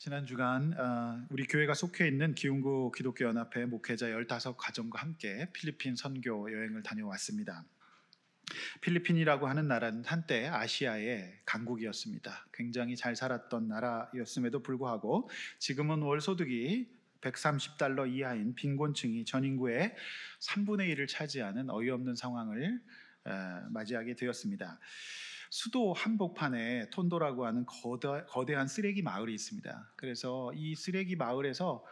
지난 주간 우리 교회가 속해 있는 기흥구 기독교 연합회 목회자 15가정과 함께 필리핀 선교 여행을 다녀왔습니다. 필리핀이라고 하는 나라는 한때 아시아의 강국이었습니다. 굉장히 잘 살았던 나라였음에도 불구하고 지금은 월 소득이 $130 이하인 빈곤층이 전 인구의 3분의 1을 차지하는 어이없는 상황을 맞이하게 되었습니다. 수도 한복판에 톤도라고 하는 거대한 쓰레기 마을이 있습니다. 그래서 이 쓰레기 마을에서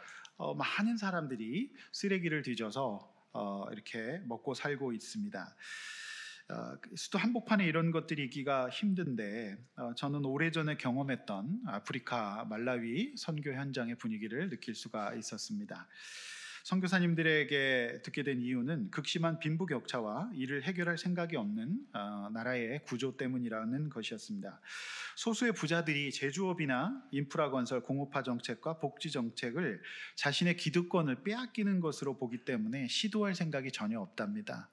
많은 사람들이 쓰레기를 뒤져서 이렇게 먹고 살고 있습니다. 수도 한복판에 이런 것들이 있기가 힘든데 저는 오래전에 경험했던 아프리카 말라위 선교 현장의 분위기를 느낄 수가 있었습니다. 선교사님들에게 듣게 된 이유는 극심한 빈부격차와 이를 해결할 생각이 없는 나라의 구조 때문이라는 것이었습니다. 소수의 부자들이 제조업이나 인프라 건설, 공업화 정책과 복지 정책을 자신의 기득권을 빼앗기는 것으로 보기 때문에 시도할 생각이 전혀 없답니다.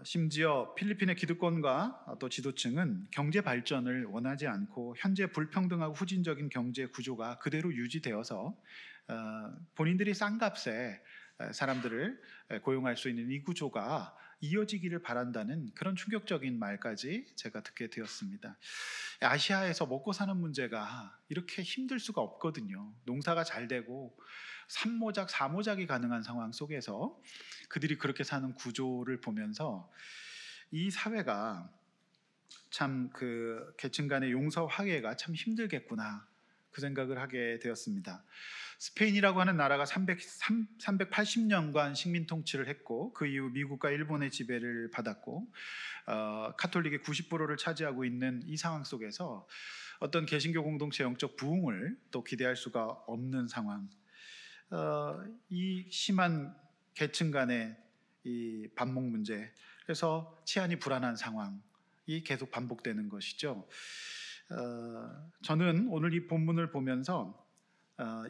심지어 필리핀의 기득권과 또 지도층은 경제 발전을 원하지 않고 현재 불평등하고 후진적인 경제 구조가 그대로 유지되어서 본인들이 싼 값에 사람들을 고용할 수 있는 이 구조가 이어지기를 바란다는 그런 충격적인 말까지 제가 듣게 되었습니다. 아시아에서 먹고 사는 문제가 이렇게 힘들 수가 없거든요. 농사가 잘 되고 삼모작, 사모작이 가능한 상황 속에서 그들이 그렇게 사는 구조를 보면서 이 사회가 참 그 계층 간의 용서 화해가 참 힘들겠구나 그 생각을 하게 되었습니다. 스페인이라고 하는 나라가 380년간 식민 통치를 했고 그 이후 미국과 일본의 지배를 받았고 카톨릭의 90%를 차지하고 있는 이 상황 속에서 어떤 개신교 공동체 영적 부흥을 또 기대할 수가 없는 상황, 이 심한 계층 간의 이 반목 문제, 그래서 치안이 불안한 상황이 계속 반복되는 것이죠. 저는 오늘 이 본문을 보면서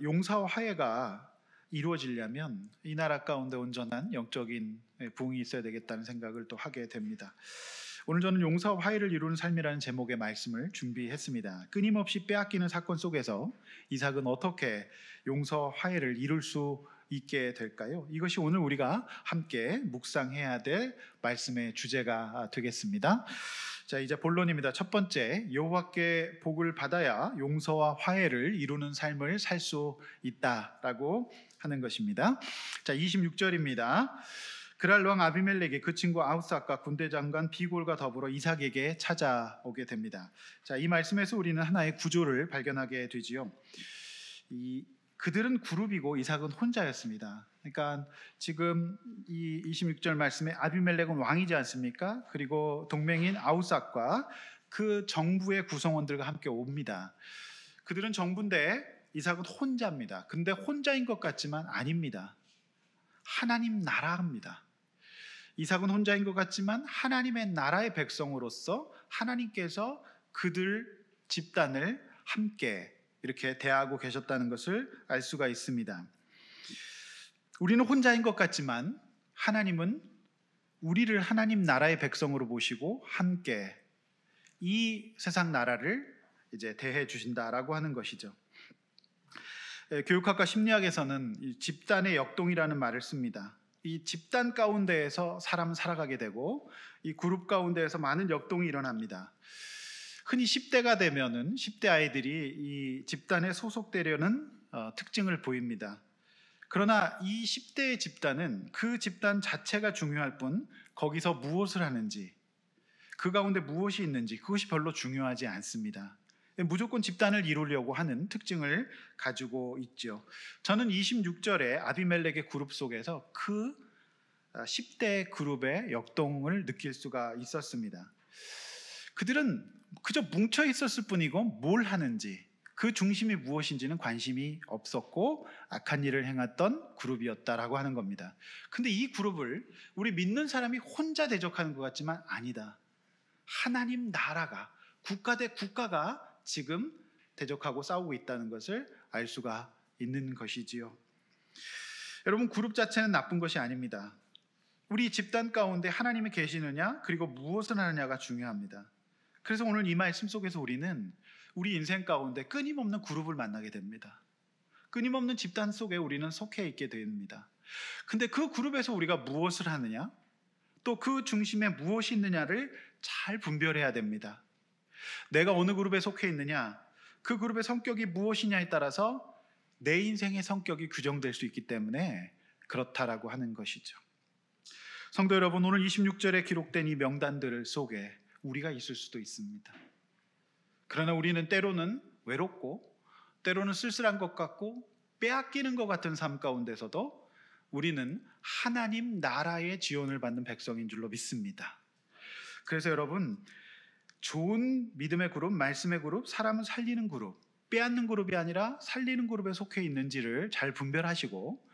용서와 화해가 이루어지려면 이 나라 가운데 온전한 영적인 부흥이 있어야 되겠다는 생각을 또 하게 됩니다. 오늘 저는 용서와 화해를 이루는 삶이라는 제목의 말씀을 준비했습니다. 끊임없이 빼앗기는 사건 속에서 이삭은 어떻게 용서와 화해를 이룰 수 있게 될까요? 이것이 오늘 우리가 함께 묵상해야 될 말씀의 주제가 되겠습니다. 자, 이제 본론입니다. 첫 번째, 여호와께 복을 받아야 용서와 화해를 이루는 삶을 살 수 있다라고 하는 것입니다. 자, 26절입니다. 그랄 왕 아비멜렉이 그 친구 아우삭과 군대 장관 비골과 더불어 이삭에게 찾아오게 됩니다. 자, 이 말씀에서 우리는 하나의 구조를 발견하게 되지요. 그들은 그룹이고 이삭은 혼자였습니다. 그러니까 지금 이 26절 말씀에 아비멜렉은 왕이지 않습니까? 그리고 동맹인 아우삭과 그 정부의 구성원들과 함께 옵니다. 그들은 정부인데 이삭은 혼자입니다. 근데 혼자인 것 같지만 아닙니다. 하나님 나라입니다. 이삭은 혼자인 것 같지만 하나님의 나라의 백성으로서 하나님께서 그들 집단을 함께 이렇게 대하고 계셨다는 것을 알 수가 있습니다. 우리는 혼자인 것 같지만 하나님은 우리를 하나님 나라의 백성으로 보시고 함께 이 세상 나라를 이제 대해 주신다라고 하는 것이죠. 교육학과 심리학에서는 이 집단의 역동이라는 말을 씁니다. 이 집단 가운데에서 사람은 살아가게 되고 이 그룹 가운데에서 많은 역동이 일어납니다. 흔히 10대가 되면은 10대 아이들이 이 집단에 소속되려는 특징을 보입니다. 그러나 이 10대의 집단은 그 집단 자체가 중요할 뿐 거기서 무엇을 하는지, 그 가운데 무엇이 있는지 그것이 별로 중요하지 않습니다. 무조건 집단을 이루려고 하는 특징을 가지고 있죠. 저는 26절에 아비멜렉의 그룹 속에서 그 10대 그룹의 역동을 느낄 수가 있었습니다. 그들은 그저 뭉쳐 있었을 뿐이고 뭘 하는지, 그 중심이 무엇인지는 관심이 없었고 악한 일을 행했던 그룹이었다라고 하는 겁니다. 근데 이 그룹을 우리 믿는 사람이 혼자 대적하는 것 같지만 아니다. 하나님 나라가, 국가 대 국가가 지금 대적하고 싸우고 있다는 것을 알 수가 있는 것이지요. 여러분, 그룹 자체는 나쁜 것이 아닙니다. 우리 집단 가운데 하나님이 계시느냐, 그리고 무엇을 하느냐가 중요합니다. 그래서 오늘 이 말씀 속에서 우리는 우리 인생 가운데 끊임없는 그룹을 만나게 됩니다. 끊임없는 집단 속에 우리는 속해 있게 됩니다. 근데 그 그룹에서 우리가 무엇을 하느냐, 또 그 중심에 무엇이 있느냐를 잘 분별해야 됩니다. 내가 어느 그룹에 속해 있느냐, 그 그룹의 성격이 무엇이냐에 따라서 내 인생의 성격이 규정될 수 있기 때문에 그렇다라고 하는 것이죠. 성도 여러분, 오늘 26절에 기록된 이 명단들 속에 우리가 있을 수도 있습니다. 그러나 우리는 때로는 외롭고 때로는 쓸쓸한 것 같고 빼앗기는 것 같은 삶 가운데서도 우리는 하나님 나라의 지원을 받는 백성인 줄로 믿습니다. 그래서 여러분, 좋은 믿음의 그룹, 말씀의 그룹, 사람을 살리는 그룹, 빼앗는 그룹이 아니라 살리는 그룹에 속해 있는지를 잘 분별하시고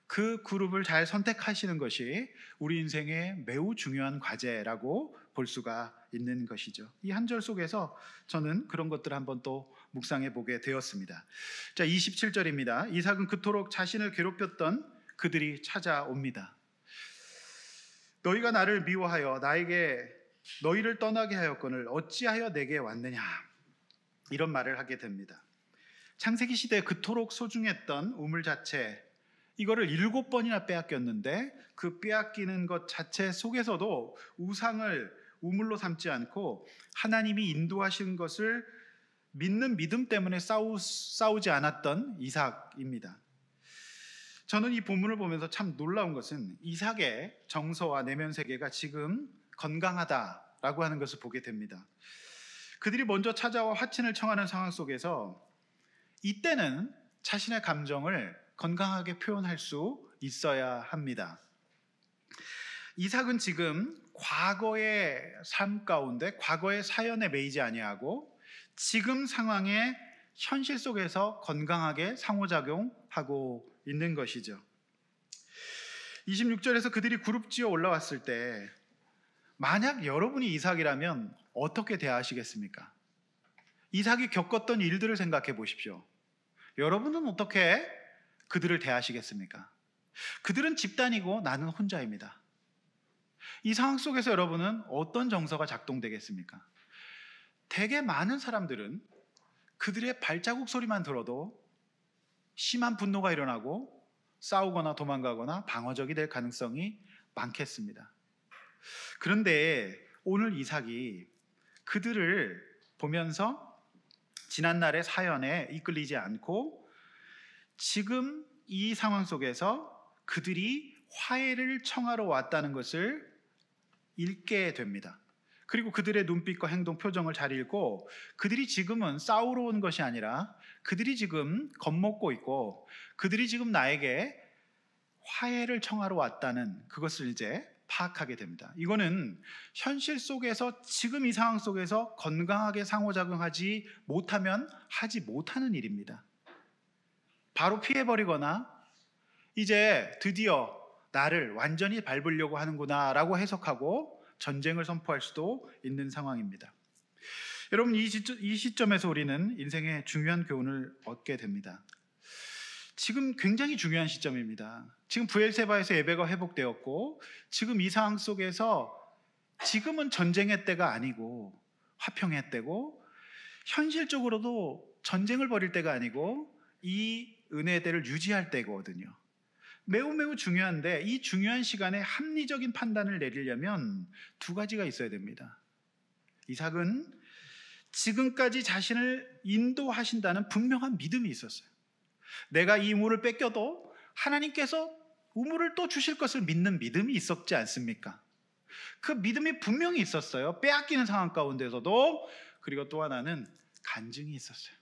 그 그룹을 잘 선택하시는 것이 우리 인생의 매우 중요한 과제라고 볼 수가 있는 것이죠. 이 한 절 속에서 저는 그런 것들을 한번 또 묵상해 보게 되었습니다. 자, 27절입니다. 이삭은 그토록 자신을 괴롭혔던 그들이 찾아옵니다. 너희가 나를 미워하여 나에게 너희를 떠나게 하였거늘 어찌하여 내게 왔느냐, 이런 말을 하게 됩니다. 창세기 시대에 그토록 소중했던 우물 자체, 이거를 7번이나 빼앗겼는데 그 빼앗기는 것 자체 속에서도 우상을 우물로 삼지 않고 하나님이 인도하신 것을 믿는 믿음 때문에 싸우지 않았던 이삭입니다. 저는 이 본문을 보면서 참 놀라운 것은 이삭의 정서와 내면 세계가 지금 건강하다라고 하는 것을 보게 됩니다. 그들이 먼저 찾아와 화친을 청하는 상황 속에서 이때는 자신의 감정을 건강하게 표현할 수 있어야 합니다. 이삭은 지금 과거의 삶 가운데 과거의 사연에 매이지 아니하고 지금 상황의 현실 속에서 건강하게 상호작용하고 있는 것이죠. 26절에서 그들이 그룹지어 올라왔을 때 만약 여러분이 이삭이라면 어떻게 대하시겠습니까? 이삭이 겪었던 일들을 생각해 보십시오. 여러분은 어떻게 그들을 대하시겠습니까? 그들은 집단이고 나는 혼자입니다. 이 상황 속에서 여러분은 어떤 정서가 작동되겠습니까? 되게 많은 사람들은 그들의 발자국 소리만 들어도 심한 분노가 일어나고 싸우거나 도망가거나 방어적이 될 가능성이 많겠습니다. 그런데 오늘 이삭이 그들을 보면서 지난날의 사연에 이끌리지 않고 지금 이 상황 속에서 그들이 화해를 청하러 왔다는 것을 읽게 됩니다. 그리고 그들의 눈빛과 행동, 표정을 잘 읽고 그들이 지금은 싸우러 온 것이 아니라 그들이 지금 겁먹고 있고 그들이 지금 나에게 화해를 청하러 왔다는 그것을 이제 파악하게 됩니다. 이거는 현실 속에서 지금 이 상황 속에서 건강하게 상호작용하지 못하면 하지 못하는 일입니다. 바로 피해버리거나 이제 드디어 나를 완전히 밟으려고 하는구나 라고 해석하고 전쟁을 선포할 수도 있는 상황입니다. 여러분, 이 시점에서 우리는 인생의 중요한 교훈을 얻게 됩니다. 지금 굉장히 중요한 시점입니다. 지금 브엘세바에서 예배가 회복되었고 지금 이 상황 속에서 지금은 전쟁의 때가 아니고 화평의 때고 현실적으로도 전쟁을 벌일 때가 아니고 이 은혜의 때를 유지할 때거든요. 매우 중요한데 이 중요한 시간에 합리적인 판단을 내리려면 두 가지가 있어야 됩니다. 이삭은 지금까지 자신을 인도하신다는 분명한 믿음이 있었어요. 내가 이 우물을 뺏겨도 하나님께서 우물을 또 주실 것을 믿는 믿음이 있었지 않습니까? 그 믿음이 분명히 있었어요. 빼앗기는 상황 가운데서도. 그리고 또 하나는 간증이 있었어요.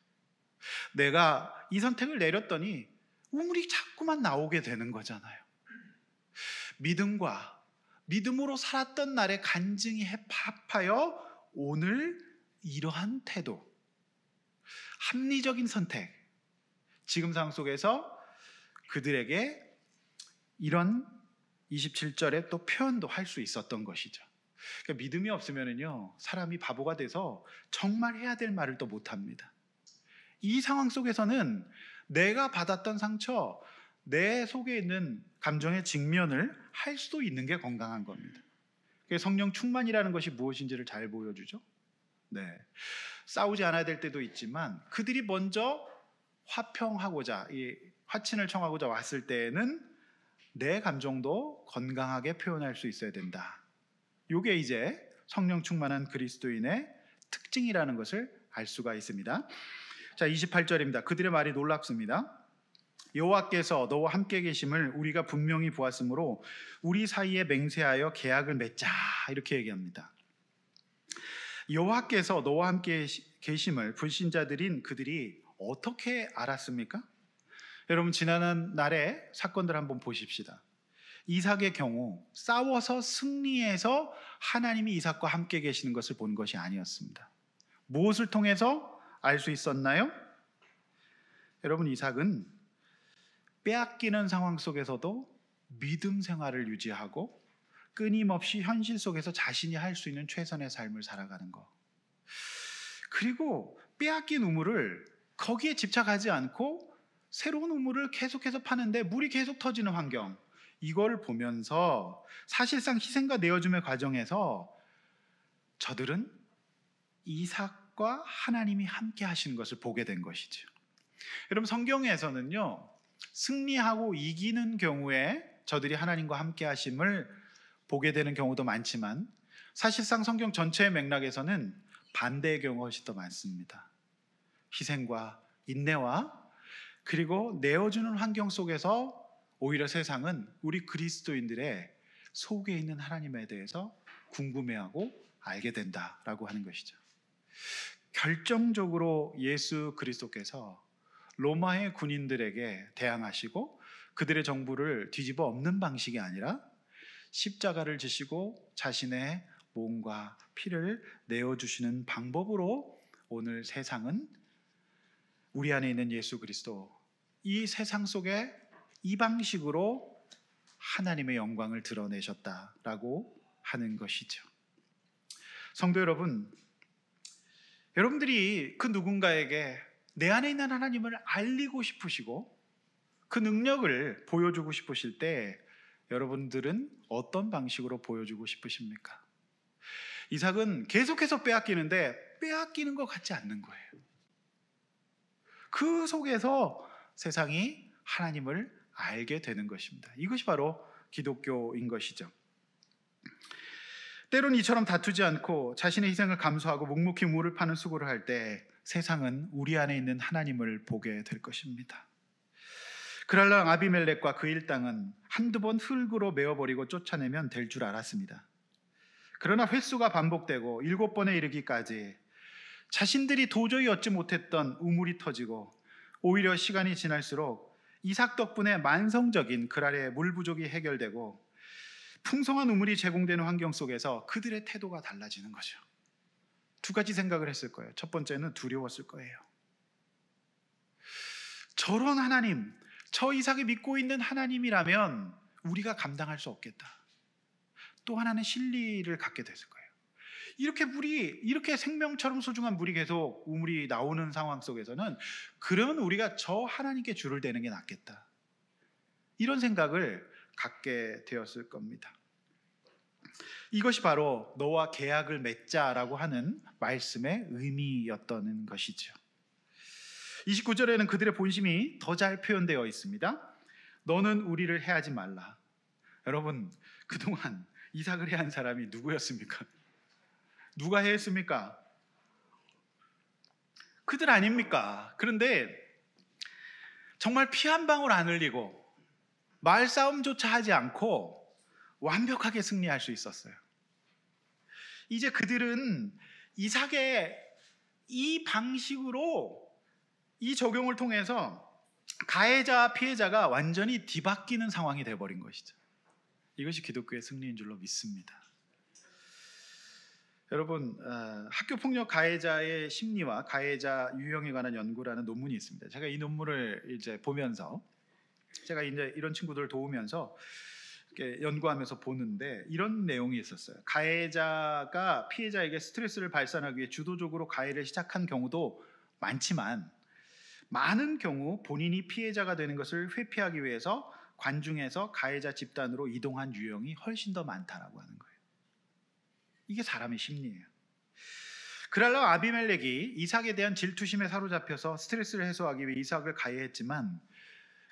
내가 이 선택을 내렸더니 우물이 자꾸만 나오게 되는 거잖아요. 믿음과 믿음으로 살았던 날의 간증이 합하여 오늘 이러한 태도, 합리적인 선택, 지금 상황 속에서 그들에게 이런 27절에 또 표현도 할 수 있었던 것이죠. 그러니까 믿음이 없으면요 사람이 바보가 돼서 정말 해야 될 말을 또 못합니다. 이 상황 속에서는 내가 받았던 상처, 내 속에 있는 감정의 직면을 할 수도 있는 게 건강한 겁니다. 성령 충만이라는 것이 무엇인지를 잘 보여주죠. 네, 싸우지 않아야 될 때도 있지만 그들이 먼저 화평하고자, 이 화친을 청하고자 왔을 때에는 내 감정도 건강하게 표현할 수 있어야 된다. 이게 이제 성령 충만한 그리스도인의 특징이라는 것을 알 수가 있습니다. 자, 28절입니다. 그들의 말이 놀랍습니다. 여호와께서 너와 함께 계심을 우리가 분명히 보았으므로 우리 사이에 맹세하여 계약을 맺자, 이렇게 얘기합니다. 여호와께서 너와 함께 계심을 불신자들인 그들이 어떻게 알았습니까? 여러분, 지난 날의 사건들 한번 보십시다. 이삭의 경우 싸워서 승리해서 하나님이 이삭과 함께 계시는 것을 본 것이 아니었습니다. 무엇을 통해서 알 수 있었나요? 여러분, 이삭은 빼앗기는 상황 속에서도 믿음 생활을 유지하고 끊임없이 현실 속에서 자신이 할 수 있는 최선의 삶을 살아가는 것, 그리고 빼앗긴 우물을 거기에 집착하지 않고 새로운 우물을 계속해서 파는데 물이 계속 터지는 환경, 이걸 보면서 사실상 희생과 내어줌의 과정에서 저들은 이삭과 하나님이 함께 하시는 것을 보게 된 것이죠. 여러분, 성경에서는요, 승리하고 이기는 경우에 저들이 하나님과 함께 하심을 보게 되는 경우도 많지만 사실상 성경 전체의 맥락에서는 반대의 경우가 훨씬 더 많습니다. 희생과 인내와 그리고 내어주는 환경 속에서 오히려 세상은 우리 그리스도인들의 속에 있는 하나님에 대해서 궁금해하고 알게 된다라고 하는 것이죠. 결정적으로 예수 그리스도께서 로마의 군인들에게 대항하시고 그들의 정부를 뒤집어 엎는 방식이 아니라 십자가를 지시고 자신의 몸과 피를 내어주시는 방법으로 오늘 세상은 우리 안에 있는 예수 그리스도, 이 세상 속에 이 방식으로 하나님의 영광을 드러내셨다라고 하는 것이죠. 성도 여러분, 여러분들이 그 누군가에게 내 안에 있는 하나님을 알리고 싶으시고 그 능력을 보여주고 싶으실 때 여러분들은 어떤 방식으로 보여주고 싶으십니까? 이삭은 계속해서 빼앗기는데 빼앗기는 것 같지 않는 거예요. 그 속에서 세상이 하나님을 알게 되는 것입니다. 이것이 바로 기독교인 것이죠. 때론 이처럼 다투지 않고 자신의 희생을 감수하고 묵묵히 우물을 파는 수고를 할 때 세상은 우리 안에 있는 하나님을 보게 될 것입니다. 그랄랑 아비멜렉과 그 일당은 한두 번 흙으로 메어버리고 쫓아내면 될 줄 알았습니다. 그러나 횟수가 반복되고 7번에 이르기까지 자신들이 도저히 얻지 못했던 우물이 터지고 오히려 시간이 지날수록 이삭 덕분에 만성적인 그랄의 물 부족이 해결되고 풍성한 우물이 제공되는 환경 속에서 그들의 태도가 달라지는 거죠. 두 가지 생각을 했을 거예요. 첫 번째는 두려웠을 거예요. 저런 하나님, 저 이삭이 믿고 있는 하나님이라면 우리가 감당할 수 없겠다. 또 하나는 신리를 갖게 됐을 거예요. 이렇게 생명처럼 소중한 물이 계속 우물이 나오는 상황 속에서는 그러면 우리가 저 하나님께 줄을 대는 게 낫겠다. 이런 생각을 갖게 되었을 겁니다. 이것이 바로 너와 계약을 맺자라고 하는 말씀의 의미였던 것이죠. 29절에는 그들의 본심이 더 잘 표현되어 있습니다. 너는 우리를 해하지 말라. 여러분, 그동안 이삭을 해한 사람이 누구였습니까? 누가 해했습니까? 그들 아닙니까? 그런데 정말 피 한 방울 안 흘리고 말싸움조차 하지 않고 완벽하게 승리할 수 있었어요. 이제 그들은 이삭의 이 방식으로 이 적용을 통해서 가해자와 피해자가 완전히 뒤바뀌는 상황이 되어버린 것이죠. 이것이 기독교의 승리인 줄로 믿습니다. 여러분, 학교폭력 가해자의 심리와 가해자 유형에 관한 연구라는 논문이 있습니다. 제가 이 논문을 이제 보면서 제가 이제 이런 친구들을 도우면서 이렇게 연구하면서 보는데 이런 내용이 있었어요. 가해자가 피해자에게 스트레스를 발산하기 위해 주도적으로 가해를 시작한 경우도 많지만 많은 경우 본인이 피해자가 되는 것을 회피하기 위해서 관중에서 가해자 집단으로 이동한 유형이 훨씬 더 많다라고 하는 거예요. 이게 사람의 심리예요. 그랄로 아비멜렉이 이삭에 대한 질투심에 사로잡혀서 스트레스를 해소하기 위해 이삭을 가해했지만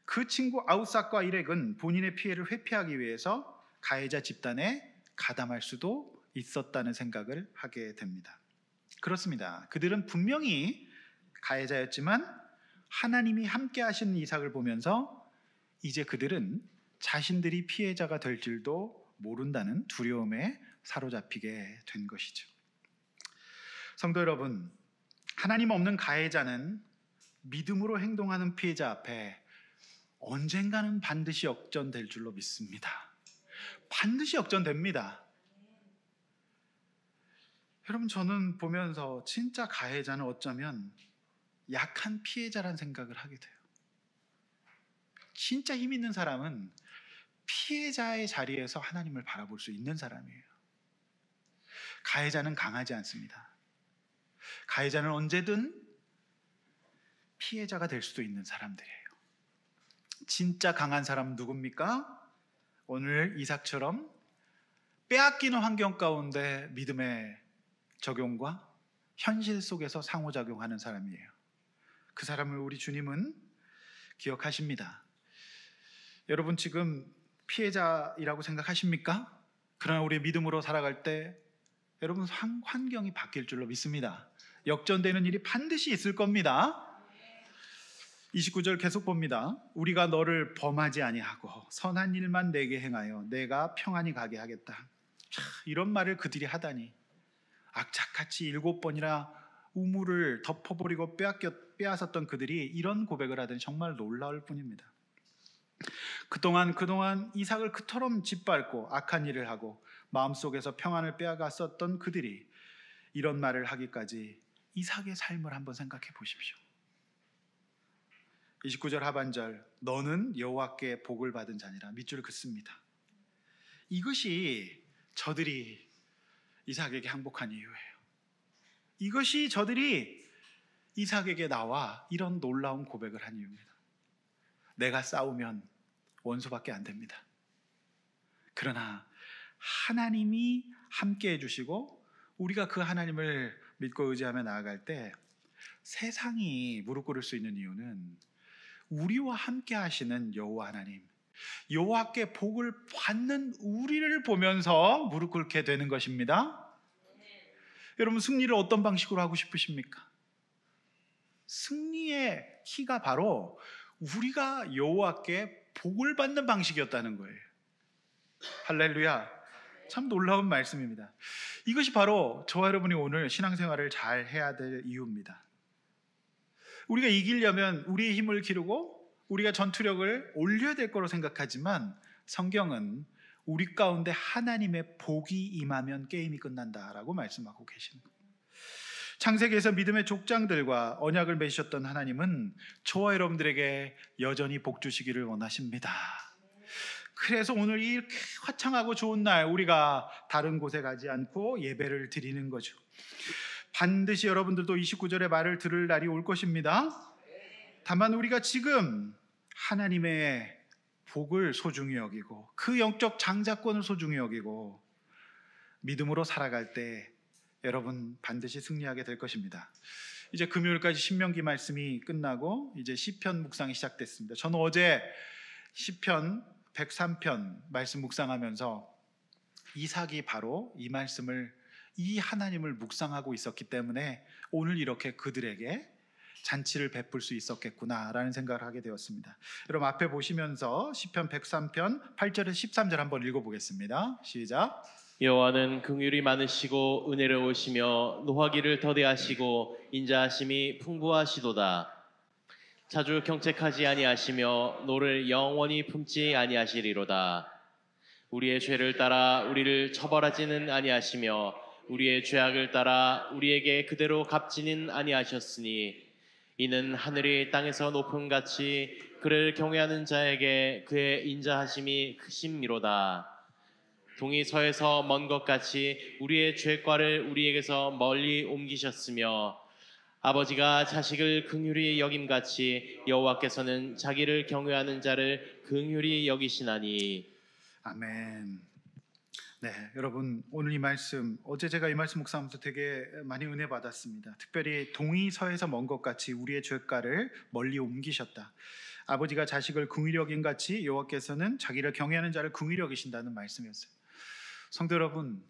그 친구 아웃삭과 일렉은 본인의 피해를 회피하기 위해서 가해자 집단에 가담할 수도 있었다는 생각을 하게 됩니다. 그렇습니다. 그들은 분명히 가해자였지만 하나님이 함께 하시는 이삭을 보면서 이제 그들은 자신들이 피해자가 될 줄도 모른다는 두려움에 사로잡히게 된 것이죠. 성도 여러분, 하나님 없는 가해자는 믿음으로 행동하는 피해자 앞에 언젠가는 반드시 역전될 줄로 믿습니다. 반드시 역전됩니다. 여러분, 저는 보면서 진짜 가해자는 어쩌면 약한 피해자란 생각을 하게 돼요. 진짜 힘 있는 사람은 피해자의 자리에서 하나님을 바라볼 수 있는 사람이에요. 가해자는 강하지 않습니다. 가해자는 언제든 피해자가 될 수도 있는 사람들이에요. 진짜 강한 사람은 누굽니까? 오늘 이삭처럼 빼앗기는 환경 가운데 믿음의 적용과 현실 속에서 상호작용하는 사람이에요. 그 사람을 우리 주님은 기억하십니다. 여러분, 지금 피해자이라고 생각하십니까? 그러나 우리 믿음으로 살아갈 때 여러분 환경이 바뀔 줄로 믿습니다. 역전되는 일이 반드시 있을 겁니다. 29절 계속 봅니다. 우리가 너를 범하지 아니하고 선한 일만 내게 행하여 내가 평안히 가게 하겠다. 이런 말을 그들이 하다니, 악착같이 7번이나 우물을 덮어버리고 빼앗았던 그들이 이런 고백을 하다니 정말 놀라울 뿐입니다. 그동안 이삭을 그토록 짓밟고 악한 일을 하고 마음속에서 평안을 빼앗았었던 그들이 이런 말을 하기까지 이삭의 삶을 한번 생각해 보십시오. 29절 하반절, 너는 여호와께 복을 받은 자니라 밑줄을 긋습니다. 이것이 저들이 이삭에게 항복한 이유예요. 이것이 저들이 이삭에게 나와 이런 놀라운 고백을 한 이유입니다. 내가 싸우면 원수밖에 안 됩니다. 그러나 하나님이 함께 해주시고 우리가 그 하나님을 믿고 의지하며 나아갈 때 세상이 무릎 꿇을 수 있는 이유는 우리와 함께 하시는 여호와 하나님, 여호와께 복을 받는 우리를 보면서 무릎 꿇게 되는 것입니다. 여러분, 승리를 어떤 방식으로 하고 싶으십니까? 승리의 키가 바로 우리가 여호와께 복을 받는 방식이었다는 거예요. 할렐루야. 참 놀라운 말씀입니다. 이것이 바로 저와 여러분이 오늘 신앙생활을 잘 해야 될 이유입니다. 우리가 이기려면 우리의 힘을 기르고 우리가 전투력을 올려야 될 거로 생각하지만 성경은 우리 가운데 하나님의 복이 임하면 게임이 끝난다라고 말씀하고 계시는 거예요. 창세기에서 믿음의 족장들과 언약을 맺으셨던 하나님은 저와 여러분들에게 여전히 복 주시기를 원하십니다. 그래서 오늘 이렇게 화창하고 좋은 날 우리가 다른 곳에 가지 않고 예배를 드리는 거죠. 반드시 여러분들도 29절의 말을 들을 날이 올 것입니다. 다만 우리가 지금 하나님의 복을 소중히 여기고 그 영적 장자권을 소중히 여기고 믿음으로 살아갈 때 여러분 반드시 승리하게 될 것입니다. 이제 금요일까지 신명기 말씀이 끝나고 이제 시편 묵상이 시작됐습니다. 저는 어제 시편 103편 말씀 묵상하면서 이삭이 바로 이 말씀을, 이 하나님을 묵상하고 있었기 때문에 오늘 이렇게 그들에게 잔치를 베풀 수 있었겠구나라는 생각을 하게 되었습니다. 여러분 앞에 보시면서 시편 103편 8절에서 13절 한번 읽어보겠습니다. 시작. 여호와는 긍휼이 많으시고 은혜로우시며 노하기를 더디하시고 인자하심이 풍부하시도다. 자주 경책하지 아니하시며 노를 영원히 품지 아니하시리로다. 우리의 죄를 따라 우리를 처벌하지는 아니하시며 우리의 죄악을 따라 우리에게 그대로 갚지는 아니하셨으니 이는 하늘이 땅에서 높음같이 그를 경외하는 자에게 그의 인자하심이 크심이로다. 동이 서에서 먼 것 같이 우리의 죄과를 우리에게서 멀리 옮기셨으며 아버지가 자식을 긍휼히 여김같이 여호와께서는 자기를 경외하는 자를 긍휼히 여기시나니. 아멘. 네, 여러분 오늘 이 말씀 어제 제가 이 말씀 묵상하면서 되게 많이 은혜 받았습니다. 특별히 동이서에서 먼 것 같이 우리의 죄가를 멀리 옮기셨다. 아버지가 자식을 긍휼히 여긴 같이 여호와께서는 자기를 경외하는 자를 긍휼히 여기신다는 말씀이었어요. 성도 여러분,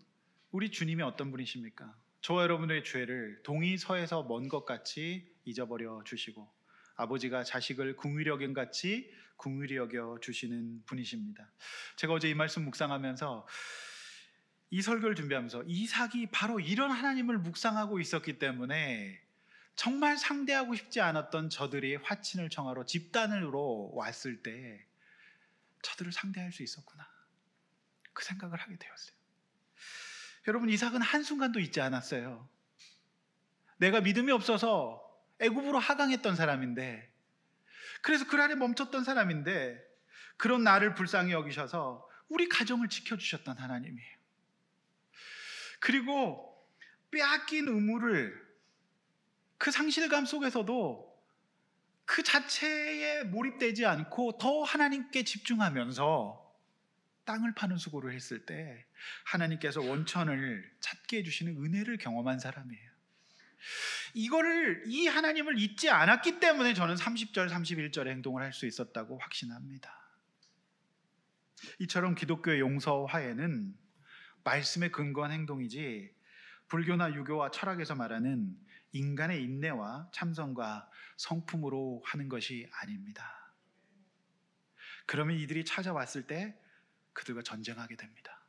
우리 주님이 어떤 분이십니까? 저와 여러분의 죄를 동이서에서 먼 것 같이 잊어버려 주시고 아버지가 자식을 긍휼히 여긴 같이 긍휼히 여겨 주시는 분이십니다. 제가 어제 이 말씀 묵상하면서 이 설교를 준비하면서 이삭이 바로 이런 하나님을 묵상하고 있었기 때문에 정말 상대하고 싶지 않았던 저들이 화친을 청하러 집단으로 왔을 때 저들을 상대할 수 있었구나, 그 생각을 하게 되었어요. 여러분, 이삭은 한순간도 잊지 않았어요. 내가 믿음이 없어서 애굽으로 하강했던 사람인데, 그래서 그 안에 멈췄던 사람인데, 그런 나를 불쌍히 여기셔서 우리 가정을 지켜주셨던 하나님이에요. 그리고 빼앗긴 의무를 그 상실감 속에서도 그 자체에 몰입되지 않고 더 하나님께 집중하면서 땅을 파는 수고를 했을 때 하나님께서 원천을 찾게 해주시는 은혜를 경험한 사람이에요. 이 하나님을 잊지 않았기 때문에 저는 30절 31절의 행동을 할 수 있었다고 확신합니다. 이처럼 기독교의 용서 화해는 말씀에 근거한 행동이지 불교나 유교와 철학에서 말하는 인간의 인내와 참선과 성품으로 하는 것이 아닙니다. 그러면 이들이 찾아왔을 때 그들과 전쟁하게 됩니다.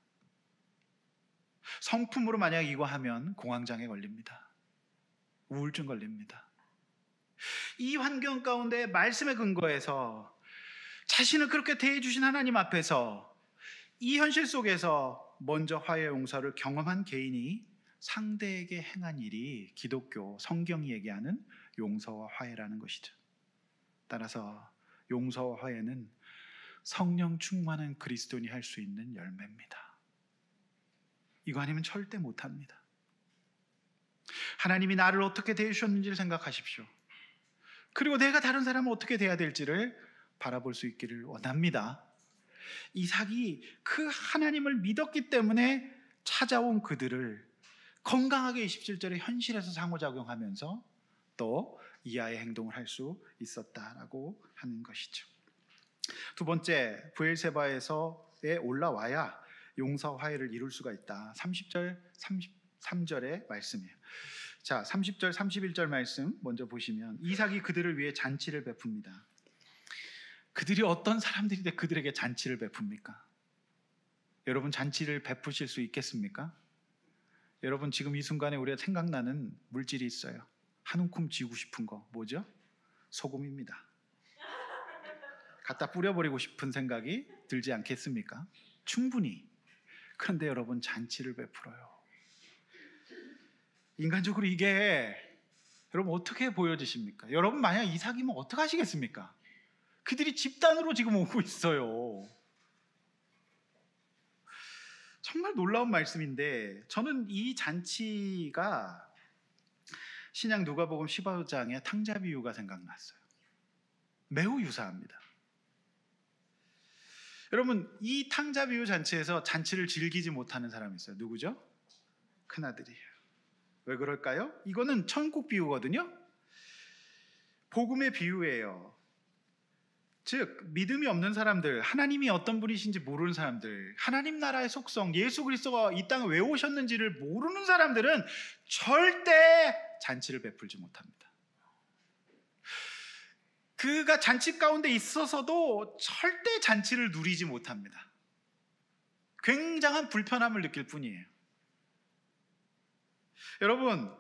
성품으로 만약 이거 하면 공황장애 걸립니다. 우울증 걸립니다. 이 환경 가운데 말씀에 근거해서 자신을 그렇게 대해주신 하나님 앞에서 이 현실 속에서 먼저 화해 용서를 경험한 개인이 상대에게 행한 일이 기독교 성경이 얘기하는 용서와 화해라는 것이죠. 따라서 용서와 화해는 성령 충만한 그리스도인이 할 수 있는 열매입니다. 이거 아니면 절대 못합니다. 하나님이 나를 어떻게 대해주셨는지를 생각하십시오. 그리고 내가 다른 사람을 어떻게 대해야 될지를 바라볼 수 있기를 원합니다. 이삭이 그 하나님을 믿었기 때문에 찾아온 그들을 건강하게 27절의 현실에서 상호작용하면서 또 이하의 행동을 할 수 있었다라고 하는 것이죠. 두 번째, 브엘세바에서에 올라와야 용서 화해를 이룰 수가 있다. 30절 33절의 말씀이에요. 자, 30절 31절 말씀 먼저 보시면 이삭이 그들을 위해 잔치를 베풉니다. 그들이 어떤 사람들인데 그들에게 잔치를 베풉니까? 여러분, 잔치를 베푸실 수 있겠습니까? 여러분, 지금 이 순간에 우리가 생각나는 물질이 있어요. 한 움큼 쥐고 싶은 거 뭐죠? 소금입니다. 갖다 뿌려버리고 싶은 생각이 들지 않겠습니까? 충분히. 그런데 여러분, 잔치를 베풀어요. 인간적으로 이게 여러분 어떻게 보여지십니까? 여러분 만약 이삭이면 어떻게 하시겠습니까? 그들이 집단으로 지금 오고 있어요. 정말 놀라운 말씀인데 저는 이 잔치가 신약 누가복음 15장의 탕자 비유가 생각났어요. 매우 유사합니다. 여러분, 이 탕자 비유 잔치에서 잔치를 즐기지 못하는 사람이 있어요. 누구죠? 큰아들이에요. 왜 그럴까요? 이거는 천국 비유거든요. 복음의 비유예요. 즉 믿음이 없는 사람들, 하나님이 어떤 분이신지 모르는 사람들, 하나님 나라의 속성, 예수 그리스도가 이 땅에 왜 오셨는지를 모르는 사람들은 절대 잔치를 베풀지 못합니다. 그가 잔치 가운데 있어서도 절대 잔치를 누리지 못합니다. 굉장한 불편함을 느낄 뿐이에요. 여러분,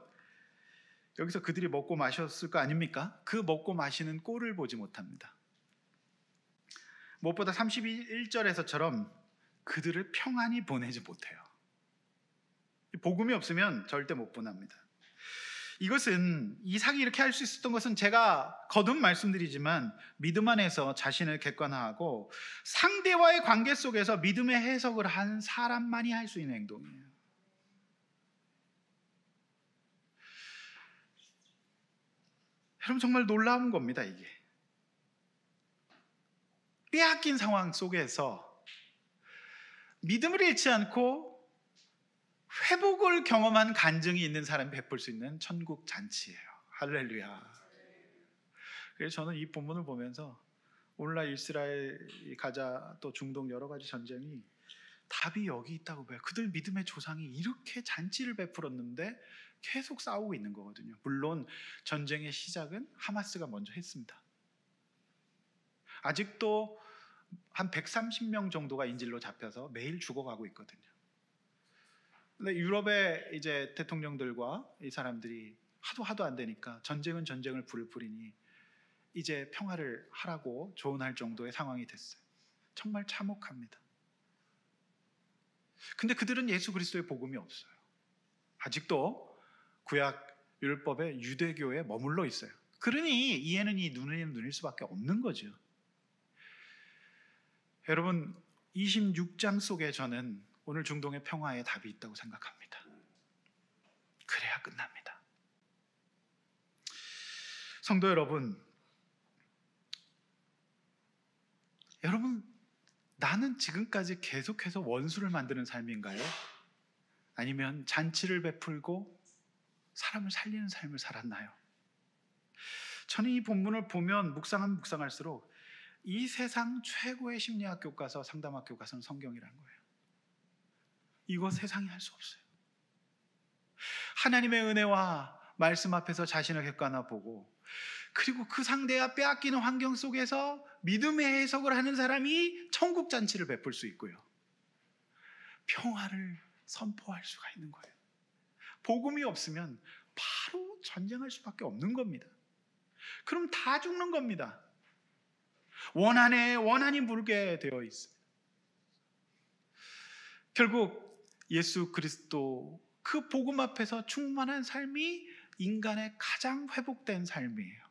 여기서 그들이 먹고 마셨을 거 아닙니까? 그 먹고 마시는 꼴을 보지 못합니다. 무엇보다 31절에서처럼 그들을 평안히 보내지 못해요. 복음이 없으면 절대 못 보냅니다. 이것은 이삭이 이렇게 할 수 있었던 것은 제가 거듭 말씀드리지만 믿음 안에서 자신을 객관화하고 상대와의 관계 속에서 믿음의 해석을 한 사람만이 할 수 있는 행동이에요. 여러분, 정말 놀라운 겁니다. 이게 빼앗긴 상황 속에서 믿음을 잃지 않고 회복을 경험한 간증이 있는 사람이 베풀 수 있는 천국 잔치예요. 할렐루야. 그래서 저는 이 본문을 보면서 오늘날 이스라엘, 가자, 또 중동 여러 가지 전쟁이 답이 여기 있다고 봐요. 그들 믿음의 조상이 이렇게 잔치를 베풀었는데 계속 싸우고 있는 거거든요. 물론 전쟁의 시작은 하마스가 먼저 했습니다. 아직도 한 130명 정도가 인질로 잡혀서 매일 죽어가고 있거든요. 근데 유럽의 이제 대통령들과 이 사람들이 하도 안 되니까 전쟁은 전쟁을 부를 뿐이니 이제 평화를 하라고 조언할 정도의 상황이 됐어요. 정말 참혹합니다. 근데 그들은 예수 그리스도의 복음이 없어요. 아직도 구약 율법의 유대교에 머물러 있어요. 그러니 이에는 이 눈에는 눈일 수밖에 없는 거죠. 여러분, 26장 속에 저는 오늘 중동의 평화에 답이 있다고 생각합니다. 그래야 끝납니다. 성도 여러분, 나는 지금까지 계속해서 원수를 만드는 삶인가요? 아니면 잔치를 베풀고 사람을 살리는 삶을 살았나요? 저는 이 본문을 보면 묵상할수록 이 세상 최고의 심리학 교과서, 상담학 교과서는 성경이라는 거예요. 이거 세상이 할 수 없어요. 하나님의 은혜와 말씀 앞에서 자신을 객관화 보고, 그리고 그 상대가 빼앗기는 환경 속에서 믿음의 해석을 하는 사람이 천국 잔치를 베풀 수 있고요, 평화를 선포할 수가 있는 거예요. 복음이 없으면 바로 전쟁할 수밖에 없는 겁니다. 그럼 다 죽는 겁니다. 원한에 원한이 물게 되어 있습니다. 결국 예수 그리스도 그 복음 앞에서 충만한 삶이 인간의 가장 회복된 삶이에요.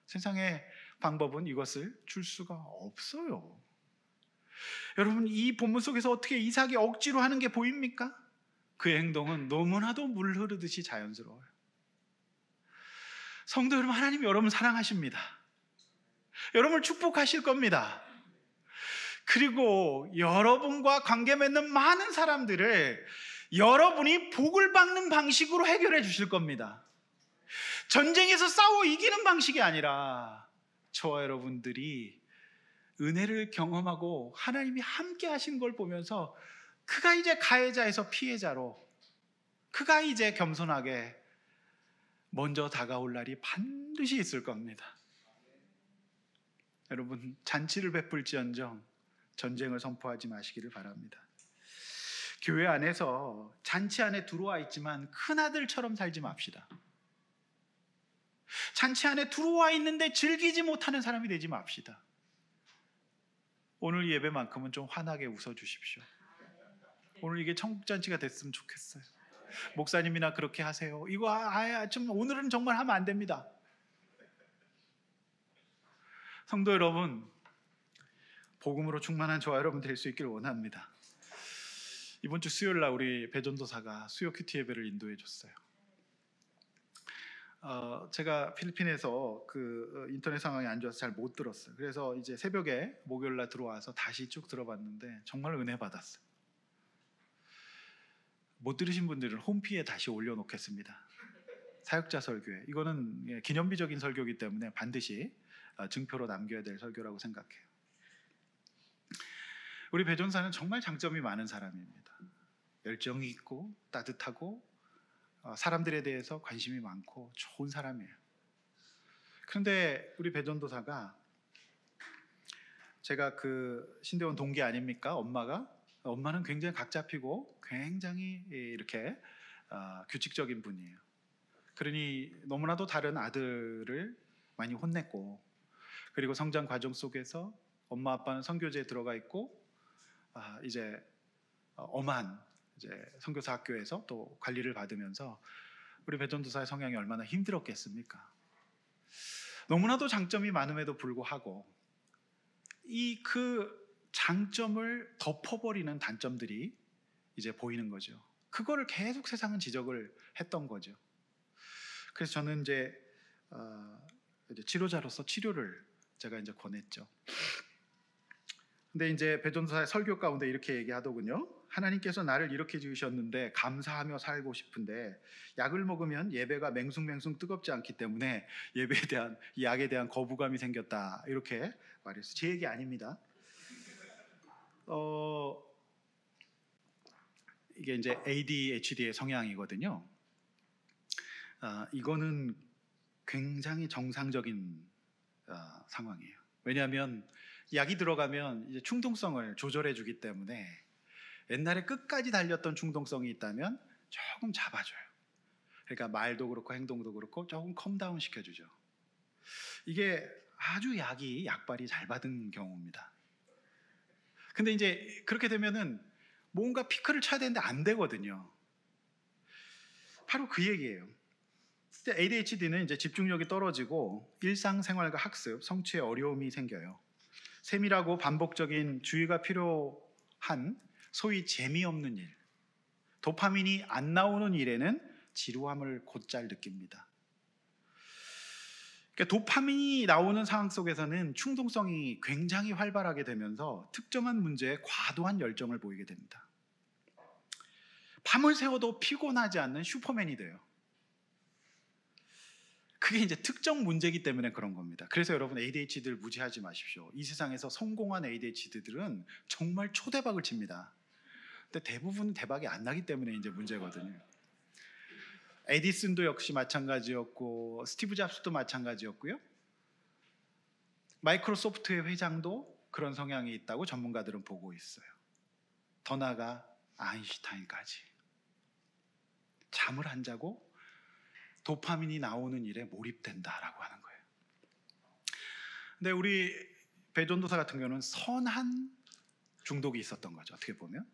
세상의 방법은 이것을 줄 수가 없어요. 여러분, 이 본문 속에서 어떻게 이삭이 억지로 하는 게 보입니까? 그의 행동은 너무나도 물 흐르듯이 자연스러워요. 성도 여러분, 하나님 여러분 사랑하십니다. 여러분을 축복하실 겁니다. 그리고 여러분과 관계 맺는 많은 사람들을 여러분이 복을 받는 방식으로 해결해 주실 겁니다. 전쟁에서 싸워 이기는 방식이 아니라 저와 여러분들이 은혜를 경험하고 하나님이 함께 하신 걸 보면서 그가 이제 가해자에서 피해자로, 그가 이제 겸손하게 먼저 다가올 날이 반드시 있을 겁니다. 여러분, 잔치를 베풀지언정 전쟁을 선포하지 마시기를 바랍니다. 교회 안에서 잔치 안에 들어와 있지만 큰아들처럼 살지 맙시다. 잔치 안에 들어와 있는데 즐기지 못하는 사람이 되지 맙시다. 오늘 예배만큼은 좀 환하게 웃어주십시오. 오늘 이게 천국잔치가 됐으면 좋겠어요. 목사님이나 그렇게 하세요. 이거 좀 오늘은 정말 하면 안 됩니다. 성도 여러분, 복음으로 충만한 저와 여러분 될 수 있기를 원합니다. 이번 주 수요일 날 우리 배전도사가 수요 큐티 예배를 인도해 줬어요. 제가 필리핀에서 그 인터넷 상황이 안 좋아서 잘 못 들었어요. 그래서 이제 새벽에 목요일 날 들어와서 다시 쭉 들어봤는데 정말 은혜 받았어요. 못 들으신 분들은 홈피에 다시 올려놓겠습니다. 사역자 설교회, 이거는 기념비적인 설교이기 때문에 반드시 증표로 남겨야 될 설교라고 생각해요. 우리 배전사는 정말 장점이 많은 사람입니다. 열정이 있고 따뜻하고 사람들에 대해서 관심이 많고 좋은 사람이에요. 그런데 우리 배전도사가, 제가 그 신대원 동기 아닙니까? 엄마는 굉장히 각 잡히고 굉장히 이렇게 규칙적인 분이에요. 그러니 너무나도 다른 아들을 많이 혼냈고, 그리고 성장 과정 속에서 엄마 아빠는 선교제에 들어가 있고 이제 엄한 이제 선교사 학교에서 또 관리를 받으면서 우리 배전도사의 성향이 얼마나 힘들었겠습니까? 너무나도 장점이 많음에도 불구하고 그 장점을 덮어버리는 단점들이 이제 보이는 거죠. 그거를 계속 세상은 지적을 했던 거죠. 그래서 저는 이제 치료자로서 치료를 제가 이제 권했죠. 근데 이제 베드로사의 설교 가운데 이렇게 얘기하더군요. 하나님께서 나를 이렇게 지으셨는데 감사하며 살고 싶은데 약을 먹으면 예배가 맹숭맹숭 뜨겁지 않기 때문에 예배에 대한 이 약에 대한 거부감이 생겼다. 이렇게 말했어요. 제 얘기 아닙니다. 이게 이제 ADHD의 성향이거든요. 이거는 굉장히 정상적인 상황이에요. 왜냐하면 약이 들어가면 이제 충동성을 조절해 주기 때문에 옛날에 끝까지 달렸던 충동성이 있다면 조금 잡아줘요. 그러니까 말도 그렇고 행동도 그렇고 조금 컴다운 시켜주죠. 이게 아주 약발이 잘 받은 경우입니다. 근데 이제 그렇게 되면은 뭔가 피크를 쳐야 되는데 안 되거든요. 바로 그 얘기예요. ADHD는 이제 집중력이 떨어지고 일상생활과 학습, 성취에 어려움이 생겨요. 세밀하고 반복적인 주의가 필요한 소위 재미없는 일, 도파민이 안 나오는 일에는 지루함을 곧잘 느낍니다. 그러니까 도파민이 나오는 상황 속에서는 충동성이 굉장히 활발하게 되면서 특정한 문제에 과도한 열정을 보이게 됩니다. 밤을 새워도 피곤하지 않는 슈퍼맨이 돼요. 그게 이제 특정 문제이기 때문에 그런 겁니다. 그래서 여러분 ADHD를 무시하지 마십시오. 이 세상에서 성공한 ADHD들은 정말 초대박을 칩니다. 근데 대부분 대박이 안 나기 때문에 이제 문제거든요. 에디슨도 역시 마찬가지였고 스티브 잡스도 마찬가지였고요. 마이크로소프트의 회장도 그런 성향이 있다고 전문가들은 보고 있어요. 더 나아가 아인슈타인까지 잠을 안 자고 도파민이 나오는 일에 몰입된다라고 하는 거예요. 근데 우리 배전도사 같은 경우는 선한 중독이 있었던 거죠. 어떻게 보면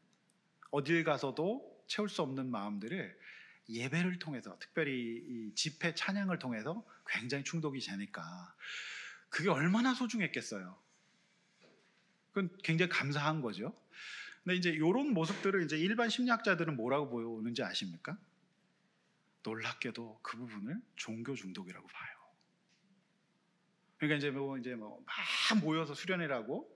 어딜 가서도 채울 수 없는 마음들을 예배를 통해서, 특별히 이 집회 찬양을 통해서 굉장히 충독이 되니까 그게 얼마나 소중했겠어요. 그건 굉장히 감사한 거죠. 근데 이제 이런 모습들을 이제 일반 심리학자들은 뭐라고 보는지 아십니까? 놀랍게도 그 부분을 종교 중독이라고 봐요. 그러니까 이제 막 모여서 수련회라고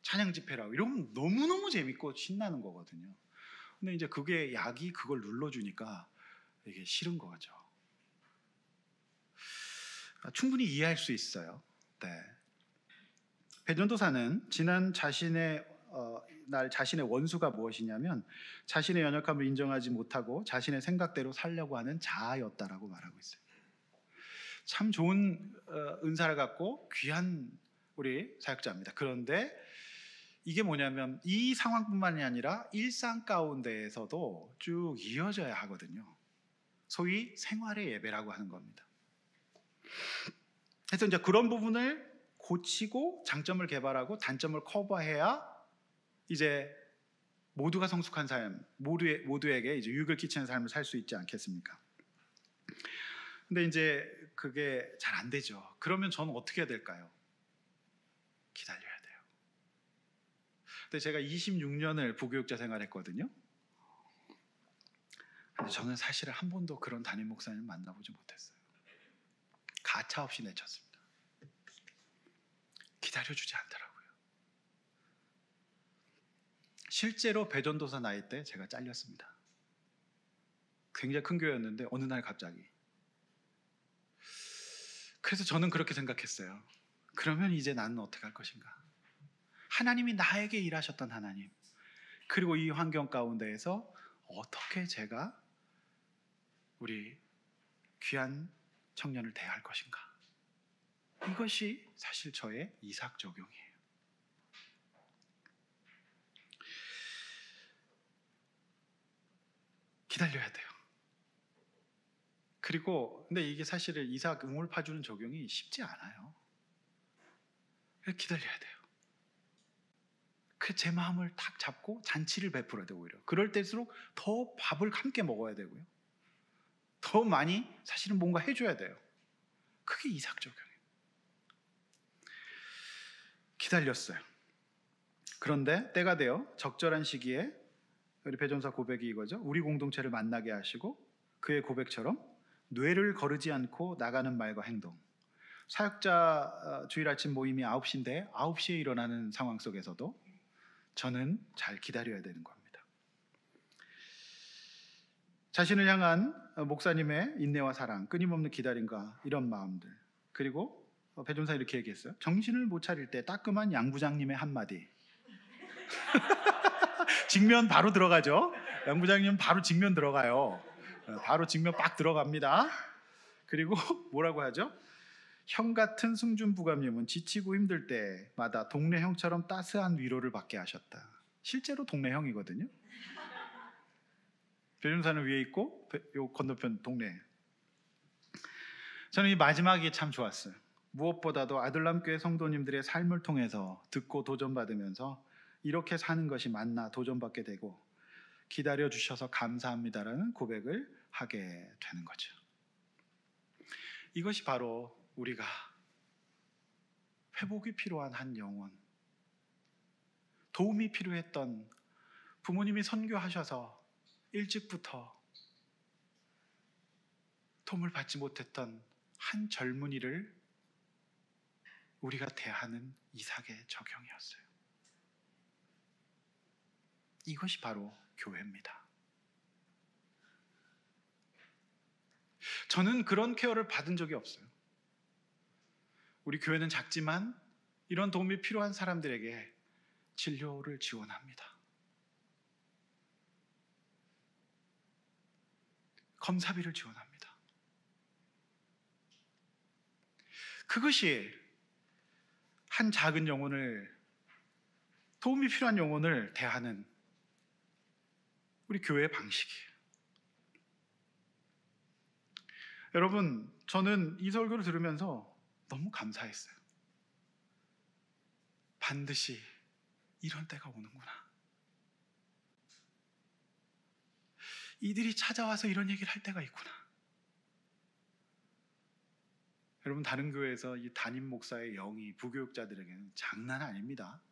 찬양 집회라고 이러면 너무너무 재밌고 신나는 거거든요. 근데 이제 그게 약이 그걸 눌러주니까 이게 싫은 거죠. 충분히 이해할 수 있어요. 네. 배전도사는 지난 자신의 원수가 무엇이냐면 자신의 연약함을 인정하지 못하고 자신의 생각대로 살려고 하는 자아였다라고 말하고 있어요. 참 좋은 은사를 갖고 귀한 우리 사역자입니다. 그런데 이게 뭐냐면 이 상황뿐만이 아니라 일상 가운데에서도 쭉 이어져야 하거든요. 소위 생활의 예배라고 하는 겁니다. 그래서 이제 그런 부분을 고치고 장점을 개발하고 단점을 커버해야 이제 모두가 성숙한 삶, 모두에게 이제 유익을 끼치는 삶을 살 수 있지 않겠습니까? 근데 이제 그게 잘 안 되죠. 그러면 저는 어떻게 해야 될까요? 기다려야 돼요. 근데 제가 26년을 부교육자 생활했거든요. 근데 저는 사실은 한 번도 그런 담임 목사님을 만나보지 못했어요. 가차없이 내쳤습니다. 기다려주지 않더라고요. 실제로 배전도사 나이 때 제가 잘렸습니다. 굉장히 큰 교회였는데 어느 날 갑자기. 그래서 저는 그렇게 생각했어요. 그러면 이제 나는 어떻게 할 것인가? 하나님이 나에게 일하셨던 하나님, 그리고 이 환경 가운데에서 어떻게 제가 우리 귀한 청년을 대할 것인가? 이것이 사실 저의 이삭 적용이에요. 기다려야 돼요. 그리고 근데 이게 사실은 이삭 응올 파주는 적용이 쉽지 않아요. 기다려야 돼요. 제 마음을 탁 잡고 잔치를 베풀어야 되고 오히려 그럴 때일수록 더 밥을 함께 먹어야 되고요. 더 많이 사실은 뭔가 해줘야 돼요. 그게 이삭 적용이에요. 기다렸어요. 그런데 때가 되어 적절한 시기에 우리 배전사 고백이 이거죠. 우리 공동체를 만나게 하시고 그의 고백처럼 뇌를 거르지 않고 나가는 말과 행동. 사역자 주일 아침 모임이 9시인데 9시에 일어나는 상황 속에서도 저는 잘 기다려야 되는 겁니다. 자신을 향한 목사님의 인내와 사랑, 끊임없는 기다림과 이런 마음들, 그리고 배종사 이렇게 얘기했어요. 정신을 못 차릴 때 따끔한 양부장님의 한마디. 직면 바로 들어가죠. 양부장님 바로 직면 들어가요. 바로 직면 빡 들어갑니다. 그리고 뭐라고 하죠? 형 같은 승준부감님은 지치고 힘들 때마다 동네 형처럼 따스한 위로를 받게 하셨다. 실제로 동네 형이거든요. 배종사는 위에 있고 요 건너편 동네. 저는 이 마지막이 참 좋았어요. 무엇보다도 아들람교회 성도님들의 삶을 통해서 듣고 도전받으면서 이렇게 사는 것이 맞나 도전받게 되고 기다려주셔서 감사합니다라는 고백을 하게 되는 거죠. 이것이 바로 우리가 회복이 필요한 한 영혼, 도움이 필요했던 부모님이 선교하셔서 일찍부터 도움을 받지 못했던 한 젊은이를 우리가 대하는 이삭의 적용이었어요. 이것이 바로 교회입니다. 저는 그런 케어를 받은 적이 없어요. 우리 교회는 작지만 이런 도움이 필요한 사람들에게 진료를 지원합니다. 검사비를 지원합니다. 그것이 한 작은 영혼을, 도움이 필요한 영혼을 대하는 우리 교회의 방식이에요. 여러분, 저는 이 설교를 들으면서 너무 감사했어요. 반드시 이런 때가 오는구나. 이들이 찾아와서 이런 얘기를 할 때가 있구나. 여러분, 다른 교회에서 이 담임 목사의 영이 부교육자들에게는 장난 아닙니다.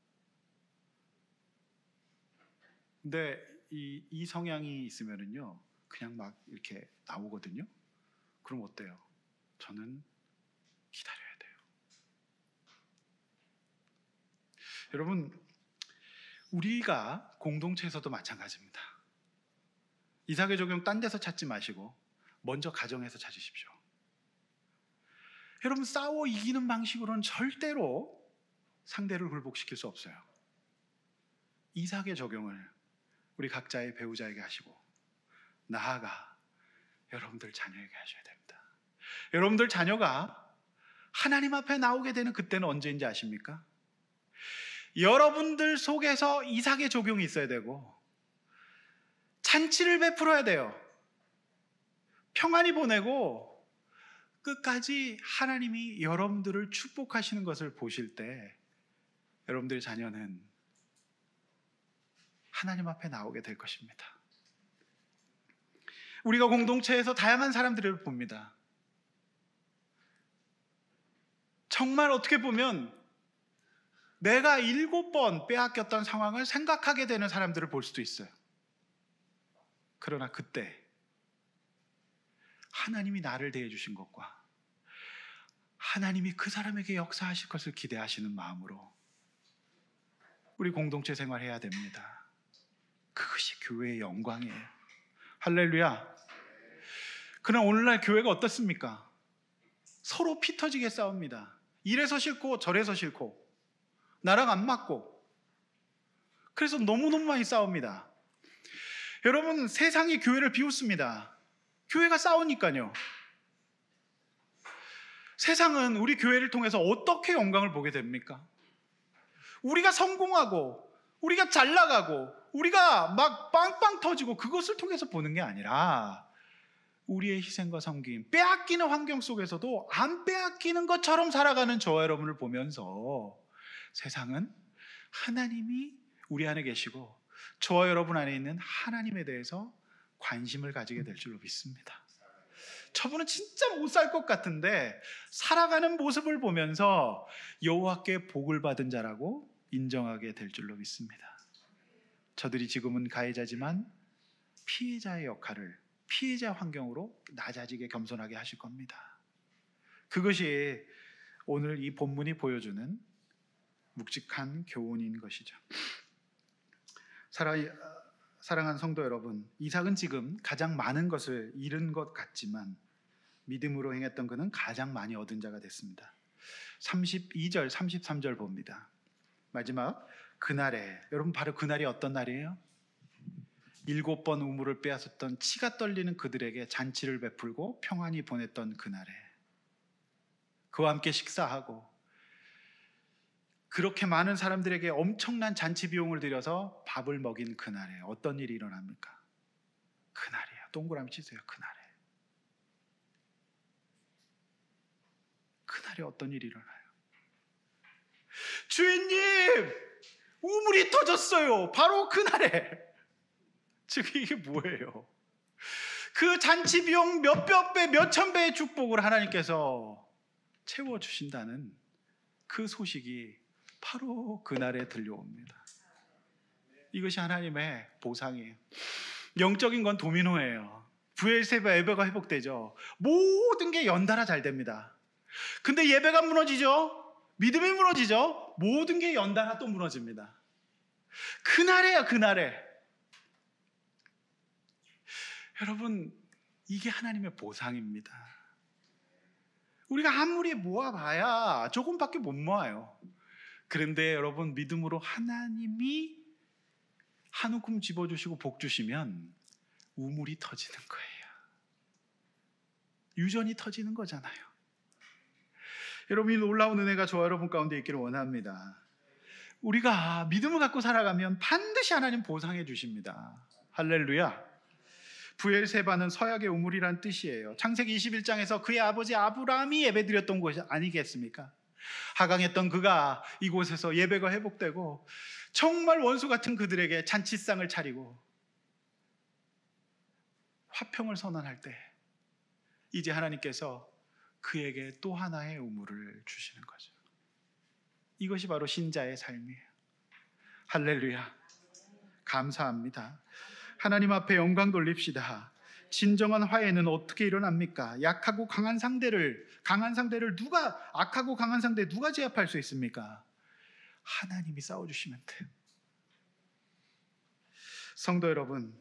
근데 이 성향이 있으면은요, 그냥 막 이렇게 나오거든요. 그럼 어때요? 저는 기다려야 돼요. 여러분, 우리가 공동체에서도 마찬가지입니다. 이삭의 적용 딴 데서 찾지 마시고 먼저 가정에서 찾으십시오. 여러분, 싸워 이기는 방식으로는 절대로 상대를 굴복시킬 수 없어요. 이삭의 적용을 우리 각자의 배우자에게 하시고 나아가 여러분들 자녀에게 하셔야 됩니다. 여러분들 자녀가 하나님 앞에 나오게 되는 그때는 언제인지 아십니까? 여러분들 속에서 이삭의 적용이 있어야 되고 잔치를 베풀어야 돼요. 평안히 보내고 끝까지 하나님이 여러분들을 축복하시는 것을 보실 때 여러분들의 자녀는 하나님 앞에 나오게 될 것입니다. 우리가 공동체에서 다양한 사람들을 봅니다. 정말 어떻게 보면 내가 7번 빼앗겼던 상황을 생각하게 되는 사람들을 볼 수도 있어요. 그러나 그때 하나님이 나를 대해 주신 것과 하나님이 그 사람에게 역사하실 것을 기대하시는 마음으로 우리 공동체 생활해야 됩니다. 그것이 교회의 영광이에요. 할렐루야. 그러나 오늘날 교회가 어떻습니까? 서로 피 터지게 싸웁니다. 이래서 싫고 저래서 싫고 나랑 안 맞고, 그래서 너무너무 많이 싸웁니다. 여러분, 세상이 교회를 비웃습니다. 교회가 싸우니까요. 세상은 우리 교회를 통해서 어떻게 영광을 보게 됩니까? 우리가 성공하고 우리가 잘 나가고 우리가 막 빵빵 터지고 그것을 통해서 보는 게 아니라 우리의 희생과 섬김, 빼앗기는 환경 속에서도 안 빼앗기는 것처럼 살아가는 저와 여러분을 보면서 세상은 하나님이 우리 안에 계시고 저와 여러분 안에 있는 하나님에 대해서 관심을 가지게 될 줄로 믿습니다. 저분은 진짜 못 살 것 같은데 살아가는 모습을 보면서 여호와께 복을 받은 자라고 인정하게 될 줄로 믿습니다. 저들이 지금은 가해자지만 피해자의 역할을 피해자 환경으로 낮아지게 겸손하게 하실 겁니다. 그것이 오늘 이 본문이 보여주는 묵직한 교훈인 것이죠. 사랑하는 성도 여러분, 이삭은 지금 가장 많은 것을 잃은 것 같지만 믿음으로 행했던 그는 가장 많이 얻은 자가 됐습니다. 32절, 33절 봅니다. 마지막 그날에, 여러분 바로 그날이 어떤 날이에요? 7번 우물을 빼앗았던 치가 떨리는 그들에게 잔치를 베풀고 평안히 보냈던 그날에, 그와 함께 식사하고 그렇게 많은 사람들에게 엄청난 잔치 비용을 들여서 밥을 먹인 그날에 어떤 일이 일어납니까? 그날이에요. 동그라미 치세요. 그날에 어떤 일이 일어나요? 주인님, 우물이 터졌어요. 바로 그날에. 즉 이게 뭐예요? 그 잔치 비용 몇백 배, 몇천 배의 축복을 하나님께서 채워주신다는 그 소식이 바로 그날에 들려옵니다. 이것이 하나님의 보상이에요. 영적인 건 도미노예요. 부엘세바 예배가 회복되죠. 모든 게 연달아 잘 됩니다. 근데 예배가 무너지죠. 믿음이 무너지죠. 모든 게 연달아 또 무너집니다. 그날에요, 그날에. 여러분, 이게 하나님의 보상입니다. 우리가 아무리 모아봐야 조금밖에 못 모아요. 그런데 여러분, 믿음으로 하나님이 한 움큼 집어주시고 복 주시면 우물이 터지는 거예요. 유전이 터지는 거잖아요. 여러분, 이 놀라운 은혜가 저와 여러분 가운데 있기를 원합니다. 우리가 믿음을 갖고 살아가면 반드시 하나님 보상해 주십니다. 할렐루야. 부엘세바는 서약의 우물이란 뜻이에요. 창세기 21장에서 그의 아버지 아브라함이 예배드렸던 곳이 아니겠습니까? 하강했던 그가 이곳에서 예배가 회복되고 정말 원수 같은 그들에게 잔치상을 차리고 화평을 선언할 때 이제 하나님께서 그에게 또 하나의 우물을 주시는 거죠. 이것이 바로 신자의 삶이에요. 할렐루야. 감사합니다. 하나님 앞에 영광 돌립시다. 진정한 화해는 어떻게 일어납니까? 약하고 강한 상대를 악하고 강한 상대 누가 제압할 수 있습니까? 하나님이 싸워주시면 돼요. 성도 여러분,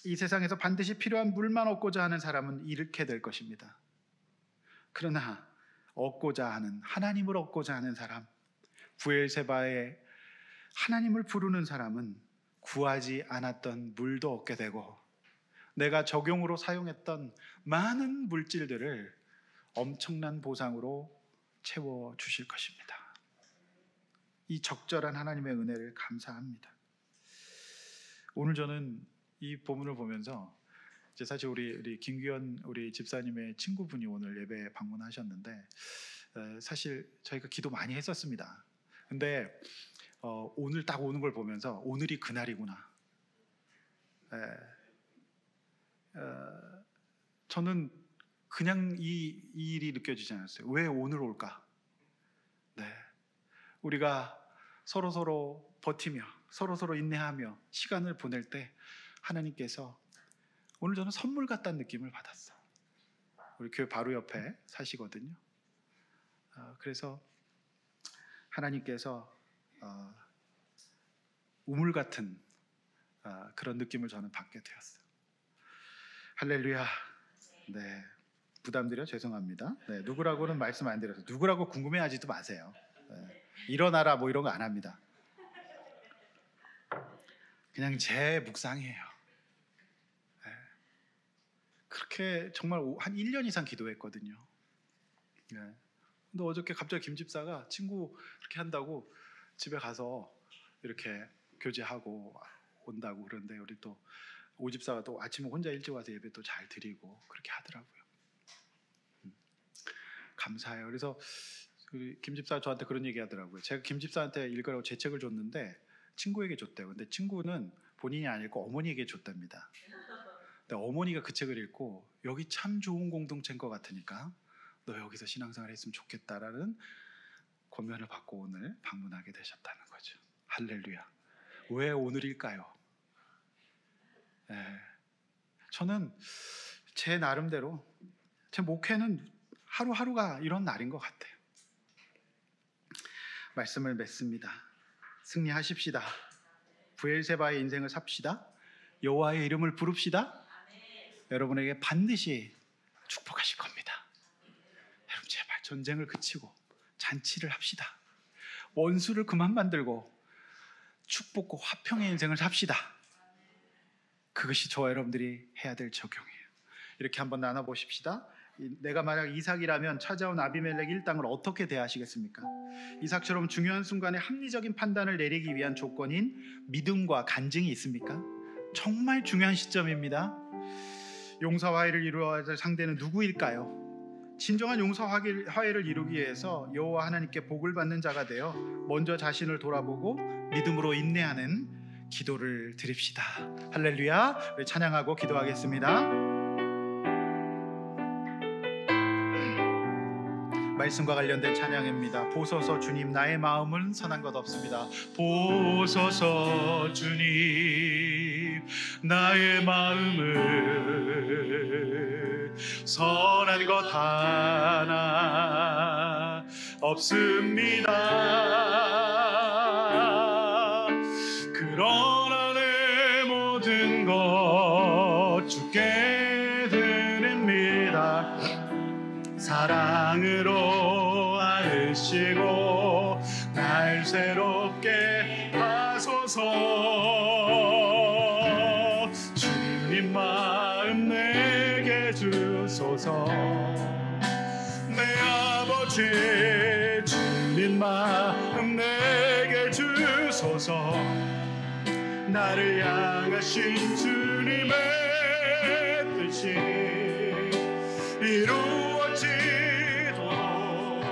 이 세상에서 반드시 필요한 물만 얻고자 하는 사람은 잃게 될 것입니다. 그러나 얻고자 하는, 하나님을 얻고자 하는 사람, 부엘세바의 하나님을 부르는 사람은 구하지 않았던 물도 얻게 되고 내가 적용으로 사용했던 많은 물질들을 엄청난 보상으로 채워주실 것입니다. 이 적절한 하나님의 은혜를 감사합니다. 오늘 저는 이 본문을 보면서 이제 사실 우리 김규현 우리 집사님의 친구분이 오늘 예배 방문하셨는데 사실 저희가 기도 많이 했었습니다. 근데 오늘 딱 오는 걸 보면서 오늘이 그날이구나. 저는 그냥 이 일이 느껴지지 않았어요. 왜 오늘 올까? 네, 우리가 서로 버티며 서로 인내하며 시간을 보낼 때 하나님께서 오늘 저는 선물 같다는 느낌을 받았어요. 우리 교회 바로 옆에 사시거든요. 그래서 하나님께서 우물 같은 그런 느낌을 저는 받게 되었어요. 할렐루야. 네, 부담드려 죄송합니다. 네, 누구라고는 말씀 안 드려서 누구라고 궁금해하지도 마세요. 네, 일어나라 뭐 이런 거 안 합니다. 그냥 제 묵상이에요. 네, 그렇게 정말 한 1년 이상 기도했거든요. 네. 근데 어저께 갑자기 김 집사가 친구 이렇게 한다고 집에 가서 이렇게 교제하고 온다고 그러는데 우리 또 오 집사가 또 아침에 혼자 일찍 와서 예배 또 잘 드리고 그렇게 하더라고요. 감사해요. 그래서 우리 김 집사가 저한테 그런 얘기 하더라고요. 제가 김 집사한테 읽으라고 제 책을 줬는데 친구에게 줬대요. 근데 친구는 본인이 안 읽고 어머니에게 줬답니다. 근데 어머니가 그 책을 읽고 여기 참 좋은 공동체인 것 같으니까 너 여기서 신앙생활 했으면 좋겠다라는 권면을 받고 오늘 방문하게 되셨다는 거죠. 할렐루야. 왜 오늘일까요? 네, 저는 제 나름대로 제 목회는 하루하루가 이런 날인 것 같아요. 말씀을 맺습니다. 승리하십시다. 브엘세바의 인생을 삽시다. 여호와의 이름을 부릅시다. 여러분에게 반드시 축복하실 겁니다. 여러분 제발 전쟁을 그치고 잔치를 합시다. 원수를 그만 만들고 축복과 화평의 인생을 삽시다. 그것이 저와 여러분들이 해야 될 적용이에요. 이렇게 한번 나눠보십시다. 내가 만약 이삭이라면 찾아온 아비멜렉 일당을 어떻게 대하시겠습니까? 이삭처럼 중요한 순간에 합리적인 판단을 내리기 위한 조건인 믿음과 간증이 있습니까? 정말 중요한 시점입니다. 용서 화해를 이루어야 할 상대는 누구일까요? 진정한 용서 화해를 이루기 위해서 여호와 하나님께 복을 받는 자가 되어 먼저 자신을 돌아보고 믿음으로 인내하는 기도를 드립시다. 할렐루야. 우리 찬양하고 기도하겠습니다. 말씀과 관련된 찬양입니다. 보소서 주님 나의 마음은 선한 것 없습니다. 보소서 주님 나의 마음은 선한 것 하나 없습니다. 그러나 내 모든 것 주께 드립니다. 사랑으로 안으시고 날 새롭게 하소서. 주님 마음 내게 주소서. 내 아버지 주님 마음 내게 주소서. 나를 향하신 주님의 뜻이 이루어지도록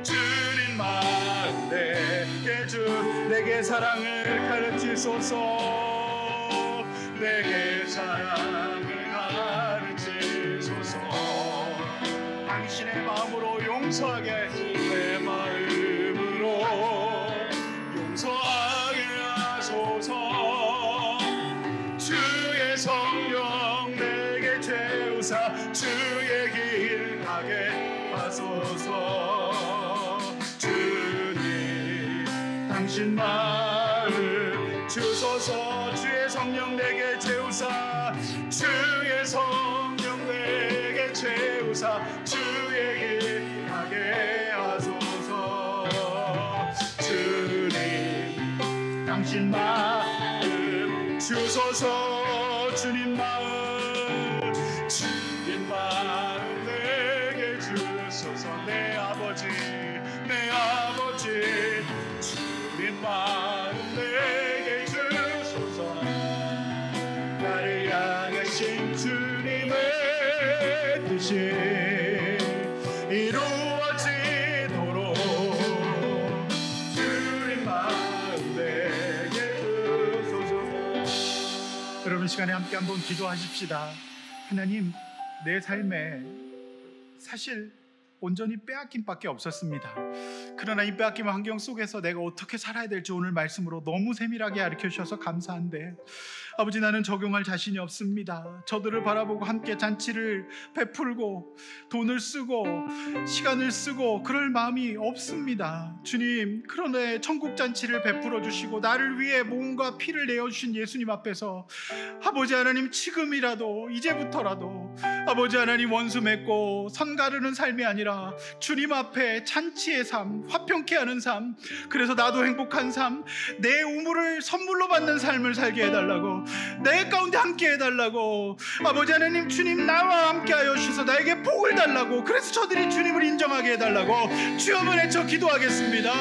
주님 마음 내게 사랑을 가르치소서. 내게 사랑을 가르치소서. 당신의 마음으로 용서하게 내 마음으로 용서하게 하소서. 주의 성령 내게 채우사 주의 길 가게 하소서. 주님 당신 마음 주소서. 주의 성령 내게 채우사 주의 성령 내게 채우사 주의 길 가게 하소서. 주님 당신 마음 주소서. 주님 마음 주님 마음 내게 주소서. 내 아버지 주님 마음 내게 주소서. 나를 향하신 주님의 뜻이 이루어지도록 주님 마음 내게 주소서. 여러분 시간에 함께 한번 기도하십시다. 하나님 내 삶에 사실 온전히 빼앗김 밖에 없었습니다. 그러나 이 빼앗김 환경 속에서 내가 어떻게 살아야 될지 오늘 말씀으로 너무 세밀하게 가르쳐 주셔서 감사한데 아버지 나는 적용할 자신이 없습니다. 저들을 바라보고 함께 잔치를 베풀고 돈을 쓰고 시간을 쓰고 그럴 마음이 없습니다. 주님 그러네 천국 잔치를 베풀어 주시고 나를 위해 몸과 피를 내어주신 예수님 앞에서 아버지 하나님 지금이라도 이제부터라도 아버지 하나님 원수 맺고 선 가르는 삶이 아니라 주님 앞에 잔치의 삶 화평케 하는 삶 그래서 나도 행복한 삶 내 우물을 선물로 받는 삶을 살게 해달라고 내 가운데 함께 해달라고 아버지 하나님 주님 나와 함께 하여 주셔서 나에게 복을 달라고 그래서 저들이 주님을 인정하게 해달라고 주여 한번 외쳐 기도하겠습니다.